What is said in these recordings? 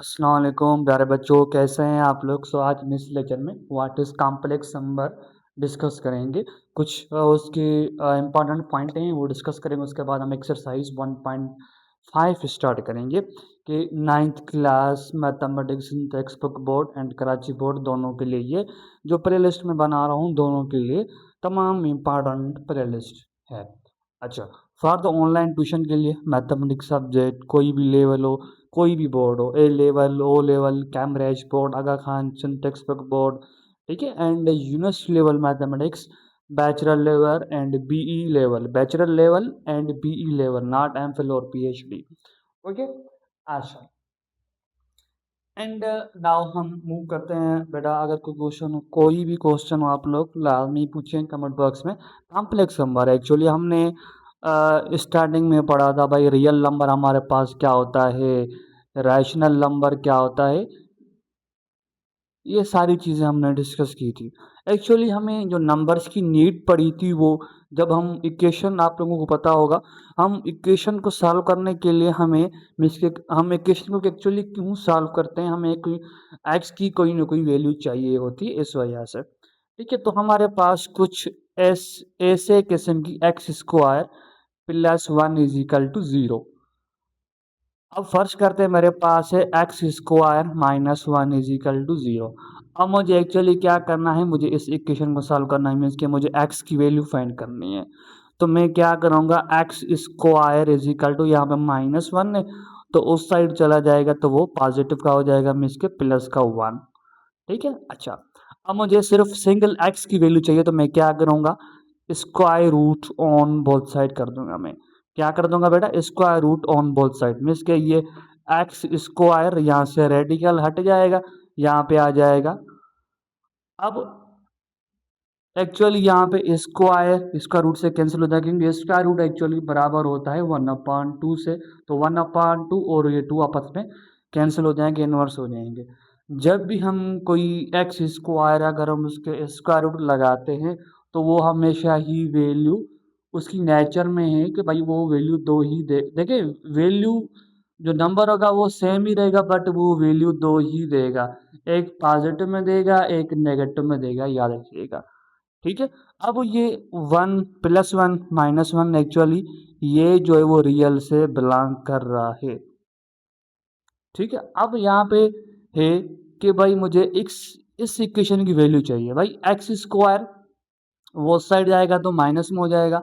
अस्सलाम वालेकुम प्यारे बच्चों, कैसे हैं आप लोग। आज हम इस लेक्चर में what is complex number discuss करेंगे। कुछ उसके इम्पॉर्टेंट पॉइंट हैं वो डिस्कस करेंगे। उसके बाद हम एक्सरसाइज 1.5 स्टार्ट करेंगे कि 9th class mathematics text book board and Karachi board दोनों के लिए ये जो प्ले लिस्ट में बना रहा हूँ दोनों के लिए तमाम इम्पॉर्टेंट प्ले लिस्ट है। अच्छा, फॉर द ऑनलाइन ट्यूशन के लिए मैथमेटिक्स सब्जेक्ट कोई भी लेवल हो, कोई भी बोर्ड हो, A level, O level, Cambridge board, Aga Khan चंद टेक्स्ट बुक बोर्ड, ठीक है, and university level mathematics, bachelor level and BE level, bachelor level and BE level, not MPhil और पीएचडी। ओके, अच्छा। एंड नाउ हम मूव करते हैं बेटा। अगर कोई क्वेश्चन हो, कोई भी क्वेश्चन हो, आप लोग लाजमी पूछें कमेंट बॉक्स में। कॉम्प्लेक्स नंबर एक्चुअली हमने स्टार्टिंग में पढ़ा था भाई, रियल नंबर हमारे पास क्या होता है, रैशनल नंबर क्या होता है, ये सारी चीज़ें हमने डिस्कस की थी। एक्चुअली हमें जो नंबर्स की नीड पड़ी थी वो जब हम इक्वेशन, आप लोगों को पता होगा, हम इक्वेशन को सॉल्व करने के लिए हमें मिस्टेक, हम इक्वेशन को एक्चुअली क्यों सॉल्व करते हैं, हमें कोई एक्स की कोई ना कोई वैल्यू चाहिए होती है इस वजह से। ठीक है, तो हमारे पास कुछ एस ऐसे किस्म की एक्स स्क्वायर प्लस 1 = 0। अब फर्ज करते हैं मेरे पास है एक्स स्क्वायर माइनस 1 = 0। अब मुझे एक्चुअली क्या करना है, मुझे इस इक्वेशन को सॉल्व करना है, मीन्स कि मुझे एक्स की वैल्यू फाइंड करनी है। तो मैं क्या करूँगा, एक्स स्क्वायर इजिकल टू, यहाँ पे -1 है तो उस साइड चला जाएगा तो वो पॉजिटिव का हो जाएगा, मीन्स के प्लस का 1। ठीक है, अच्छा। अब मुझे सिर्फ सिंगल एक्स की वैल्यू चाहिए तो मैं क्या करूँगा, square root on both side कर दूंगा। मैं क्या कर दूंगा बेटा, square root on both side, means के ये एक्स स्क्वायर यहाँ से रेडिकल हट जाएगा, यहाँ पे आ जाएगा। अब एक्चुअली यहाँ पे स्क्वायर इसका रूट से कैंसिल हो जाएगा, क्योंकि स्क्वायर रूट एक्चुअली बराबर होता है 1/2 से। तो 1/2 और ये 2 आपस में कैंसिल हो जाएंगे, इनवर्स हो जाएंगे। जब भी हम कोई एक्स स्क्वायर अगर हम उसके स्क्वायर रूट लगाते हैं तो वो हमेशा ही वैल्यू उसकी नेचर में है कि भाई वो वैल्यू दो ही देखिए, वैल्यू जो नंबर होगा वो सेम ही रहेगा बट वो वैल्यू दो ही देगा, एक पॉजिटिव में देगा एक नेगेटिव में देगा, याद रखिएगा। ठीक है, अब ये 1 + 1 - 1 एक्चुअली ये जो है वो रियल से बिलोंग कर रहा है। ठीक है, अब यहाँ पे है कि भाई मुझे इस इक्वेशन की वैल्यू चाहिए भाई, एक्स स्क्वायर वो साइड जाएगा तो माइनस में हो जाएगा।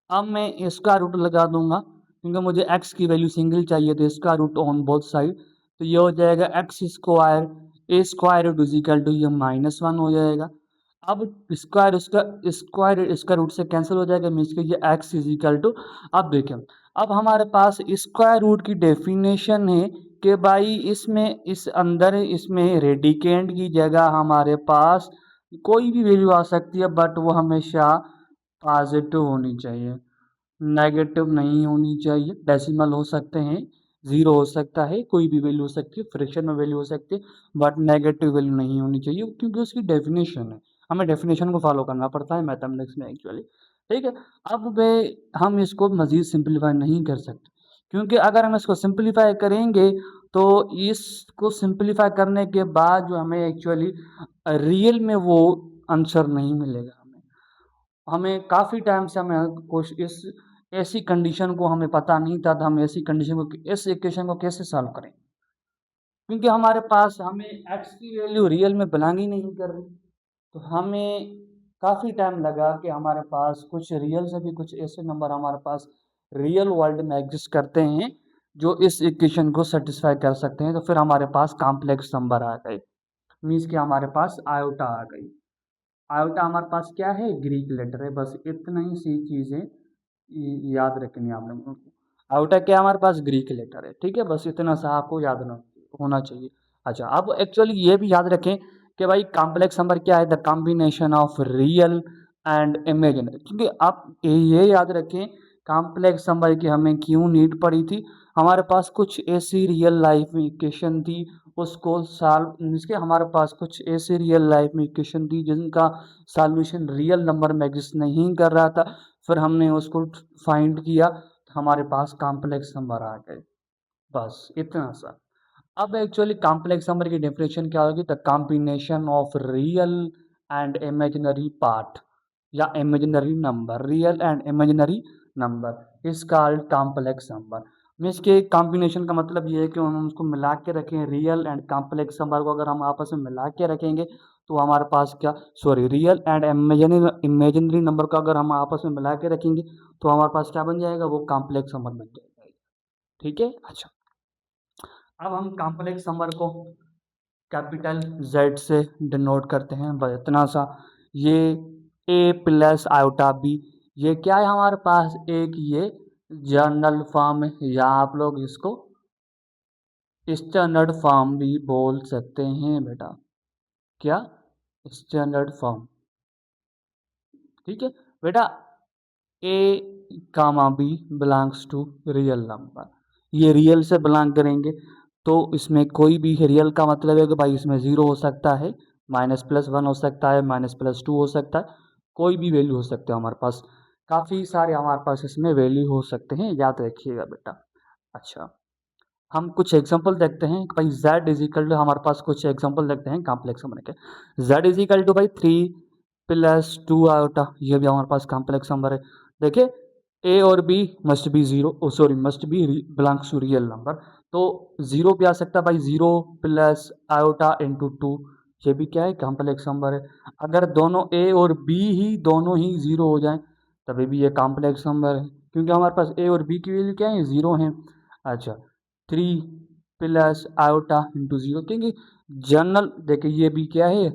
अब मैं इसका रूट लगा दूंगा क्योंकि मुझे एक्स की वैल्यू सिंगल चाहिए, तो इसका रूट ऑन बोथ साइड, तो ये हो जाएगा x square a square root is equal to ये -1 हो जाएगा। अब स्क्वायर इसका रूट से कैंसिल हो जाएगा, मीन्स के ये एक्स इजिकल टू। अब देखें, अब हमारे पास स्क्वायर रूट की डेफिनेशन है कि भाई इसमें इस अंदर इसमें रेडिकेंड की जगह हमारे पास कोई भी वैल्यू आ सकती है बट वो हमेशा पॉजिटिव होनी चाहिए, नेगेटिव नहीं होनी चाहिए। डेसिमल हो सकते हैं, ज़ीरो हो सकता है, कोई भी वैल्यू हो सकती है, फ्रैक्शन में वैल्यू हो सकती है, बट नेगेटिव वैल्यू नहीं होनी चाहिए क्योंकि उसकी डेफिनेशन है। हमें डेफिनेशन को फॉलो करना पड़ता है मैथमेटिक्स में एक्चुअली। ठीक है, अब वे हम इसको मज़ीद सिंप्लीफाई नहीं कर सकते क्योंकि अगर हम इसको सिंप्लीफाई करेंगे तो इसको सिंप्लीफाई करने के बाद जो हमें एक्चुअली रियल में वो आंसर नहीं मिलेगा। हमें हमें काफ़ी टाइम से हमें कुछ इस ऐसी कंडीशन को हमें पता नहीं था, तो हम ऐसी कंडीशन को, इस इक्वेशन को कैसे सॉल्व करें, क्योंकि हमारे पास हमें एक्स की वैल्यू रियल में बिलोंग ही नहीं कर रही। तो हमें काफ़ी टाइम लगा कि हमारे पास कुछ रियल से भी कुछ ऐसे नंबर हमारे पास रियल वर्ल्ड में एग्जिस्ट करते हैं जो इस इक्वेशन को सेटिस्फाई कर सकते हैं। तो फिर हमारे पास कॉम्प्लेक्स नंबर आ गए, मीन्स कि हमारे पास आयोटा आ गई। आयोटा हमारे पास क्या है, ग्रीक लेटर है। बस इतना ही सी चीज़ें याद रखनी है आप लोगों को। आयोटा क्या हमारे पास ग्रीक लेटर है, ठीक है, बस इतना सा आपको याद होना चाहिए। अच्छा, अब एक्चुअली ये भी याद रखें कि भाई कॉम्प्लेक्स नंबर क्या है, the combination of real and imaginary. क्योंकि आप ये याद रखें कॉम्प्लेक्स नंबर की हमें क्यों नीड पड़ी थी, हमारे पास कुछ ऐसी रियल लाइफ में इक्वेशन थी उसको सॉल्व, इसके हमारे पास कुछ ऐसे रियल लाइफ में इक्वेशन थी जिनका सॉल्यूशन रियल नंबर में एग्जिस्ट नहीं कर रहा था। फिर हमने उसको फाइंड किया तो हमारे पास कॉम्प्लेक्स नंबर आ गए, बस इतना सा। अब एक्चुअली कॉम्प्लेक्स नंबर की डेफिनेशन क्या होगी? The combination of real and imaginary part या imaginary number, real and imaginary number is called complex number. Means के कॉम्बिनेशन का मतलब ये है कि हम उसको मिला के रखें, रियल एंड कॉम्प्लेक्स नंबर को अगर हम आपस में मिला के रखेंगे तो हमारे पास क्या, sorry, real and imaginary number को अगर हम आपस में मिला के रखेंगे तो हमारे पास क्या बन जाएगा? वो कॉम्प्लेक्स नंबर बन जाएगा। ठीक है, अच्छा। अब हम कॉम्प्लेक्स नंबर को कैपिटल जेड से डिनोट करते हैं, बस इतना सा। ये ए प्लस आयोटा बी, ये क्या है हमारे पास? एक ये जनरल फॉर्म है, या आप लोग इसको स्टैंडर्ड फॉर्म भी बोल सकते हैं बेटा। क्या? Standard form. ठीक है बेटा। A comma B belongs to real number, ये रियल से बिलोंग करेंगे तो इसमें कोई भी रियल का मतलब है कि भाई इसमें जीरो हो सकता है, माइनस प्लस वन हो सकता है, माइनस प्लस टू हो सकता है, कोई भी वैल्यू हो सकते हैं हमारे पास। काफ़ी सारे हमारे पास इसमें वैल्यू हो सकते हैं, याद रखिएगा बेटा। अच्छा, हम कुछ एग्जांपल देखते हैं कि भाई z इज इक्वल टू, हमारे पास कुछ एग्जांपल देखते हैं कॉम्प्लेक्स नंबर के। z इज इक्वल टू भाई 3 + 2 आयोटा, ये भी हमारे पास कॉम्प्लेक्स नंबर है। देखिए a और b must be zero, sorry must be belongs to real number, तो जीरो भी आ सकता है भाई, 0 + आयोटा × 2, ये भी क्या है? कॉम्प्लेक्स नंबर है। अगर दोनों a और b ही दोनों ही जीरो हो जाएं तभी भी ये कॉम्प्लेक्स नंबर है, क्योंकि हमारे पास a और b की वैल्यू क्या है? जीरो है। अच्छा, 3 + आयोटा × 0, क्योंकि जनरल, देखिए ये भी क्या है?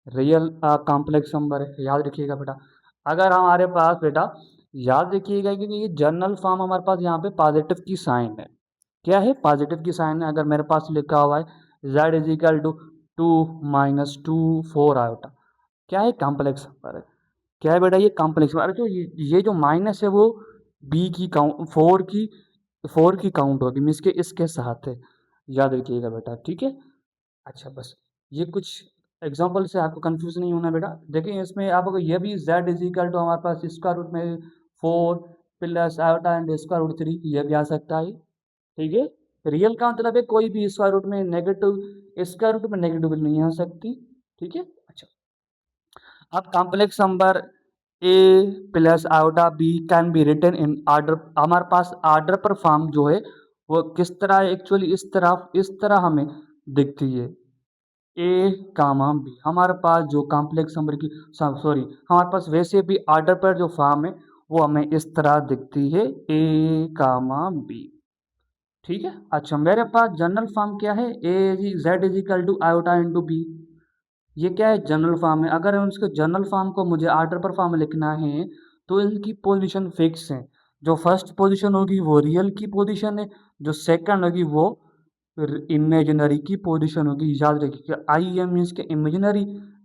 रियल कॉम्प्लेक्स नंबर है, याद रखिएगा बेटा। अगर हमारे पास बेटा, याद रखिएगा कि ये जनरल फॉर्म हमारे पास यहाँ पे पॉजिटिव की साइन है। क्या है? पॉजिटिव की साइन है। अगर मेरे पास लिखा हुआ है z is equal to 2 - 2 4 iota, क्या है? कॉम्प्लेक्स नंबर है। क्या है बेटा? ये कॉम्प्लेक्स नंबर। जो ये जो माइनस है वो बी की काउंट, फोर की काउंट होगी, मीन्स के इसके साथ है, याद रखिएगा बेटा। ठीक है, अच्छा, बस ये कुछ एग्जांपल से आपको कंफ्यूज नहीं होना बेटा। देखिए इसमें आपको ये भी z इज इक्वल टू हमारे पास स्क्वायर रूट में 4 + आयोटा × स्क्वायर रूट 3, ये भी आ सकता है। ठीक है, रियल का मतलब है कोई भी स्क्वायर रूट में नेगेटिव, स्क्वायर रूट में नेगेटिव नहीं आ सकती। ठीक है, अच्छा। अब complex number a + iota b can be written in order, हमारे पास ऑर्डर पर फॉर्म जो है वो किस तरह है? एक्चुअली इस तरह हमें दिखती है। ए कामा बी, हमारे पास जो कॉम्प्लेक्स नंबर की, सॉरी, हमारे पास वैसे भी ऑर्डर पर जो फॉर्म है वो हमें इस तरह दिखती है, ए कामा बी। ठीक है, अच्छा, मेरे पास जनरल फॉर्म क्या है? A Z is equal to iota × B, ये क्या है? जनरल फॉर्म है। अगर उसके जनरल फॉर्म को मुझे ऑर्डर पर फॉर्म लिखना है तो इनकी पोजीशन फिक्स है। जो फर्स्ट पोजीशन होगी वो रियल की पोजीशन है, जो सेकंड होगी वो इमेजिनरी की पोजीशन होगी। याद रखिएगा, आई एम मीन्स के imaginary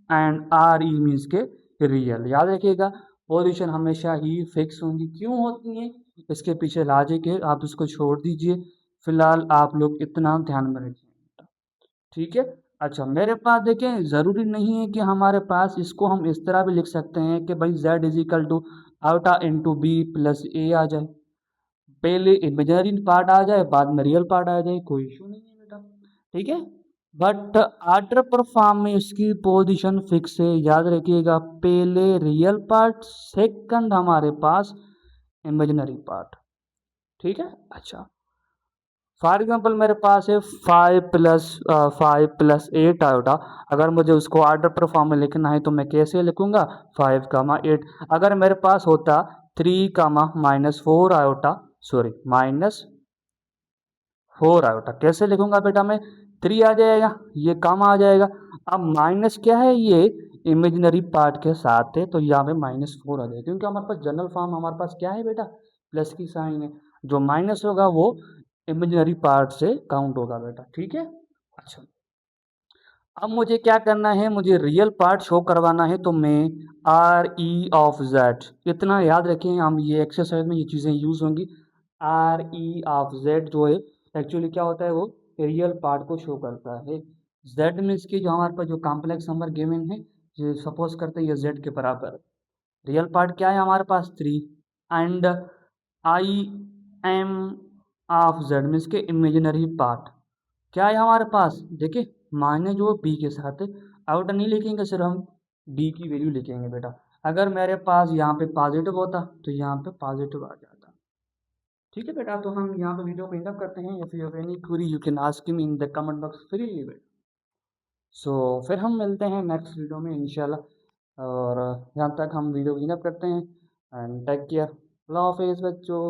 and R E means के रियल, याद रखिएगा। पोजीशन हमेशा ही फिक्स होंगी। क्यों होती है? इसके पीछे लॉजिक है, आप इसको छोड़ दीजिए, फिलहाल आप लोग इतना ध्यान में रखिए। ठीक है, अच्छा, मेरे पास देखें, ज़रूरी नहीं है कि हमारे पास इसको हम इस तरह भी लिख सकते हैं कि भाई z is equal to iota × b + a आ जाए, पहले इमेजिनरी पार्ट आ जाए बाद में रियल पार्ट आ जाए, कोई इशू नहीं है बेटा। ठीक है, बट ऑर्डर पर फॉर्म में इसकी पोजीशन फिक्स है, याद रखिएगा। पहले रियल पार्ट, सेकंड हमारे पास इमेजिनरी पार्ट। ठीक है, अच्छा। फॉर एग्जाम्पल मेरे पास है 5 + 8 आयोटा, अगर मुझे उसको ऑर्डर पर फॉर्म में लिखना है तो मैं कैसे लिखूंगा? 5, 8। अगर मेरे पास होता 3, -4 आयोटा, सॉरी -4 आयोटा, कैसे लिखूंगा बेटा मैं? 3 आ जाएगा, ये कामा आ जाएगा। अब माइनस क्या है? ये इमेजिनरी पार्ट के साथ है तो यहाँ पे -4 आ जाएगा, क्योंकि हमारे पास जनरल फॉर्म हमारे पास क्या है बेटा? प्लस की साइन है। जो माइनस होगा वो इमेजिनरी पार्ट से काउंट होगा बेटा। ठीक है, अच्छा। अब मुझे क्या करना है? मुझे रियल पार्ट शो करवाना है, तो मैं RE(z), इतना याद रखें, हम ये एक्सरसाइज में ये चीज़ें यूज़ होंगी। RE(z) जो है एक्चुअली क्या होता है? वो रियल पार्ट को शो करता है। z मीन्स की जो हमारे पास जो कॉम्प्लेक्स नंबर गिवन है, ये सपोज करते हैं ये z के बराबर है। रियल पार्ट क्या है हमारे पास? 3, and I am (z) means के इमेजिनरी पार्ट, क्या है हमारे पास, देखिए माइनस जो बी के साथ है, आउटर नहीं लिखेंगे, सिर्फ हम बी की वैल्यू लिखेंगे बेटा। अगर मेरे पास यहाँ पे पॉजिटिव होता तो यहाँ पे पॉजिटिव आ जाता। ठीक है बेटा, तो हम यहाँ पे वीडियो को एंड अप करते हैं। If you have any query you can ask me in the comment box freely बेटा। सो फिर हम मिलते हैं नेक्स्ट वीडियो में इंशाल्लाह, और यहाँ तक हम वीडियो को एंड अप करते हैं। एंड टेक केयर, अल्लाह हाफिज़ बच्चों।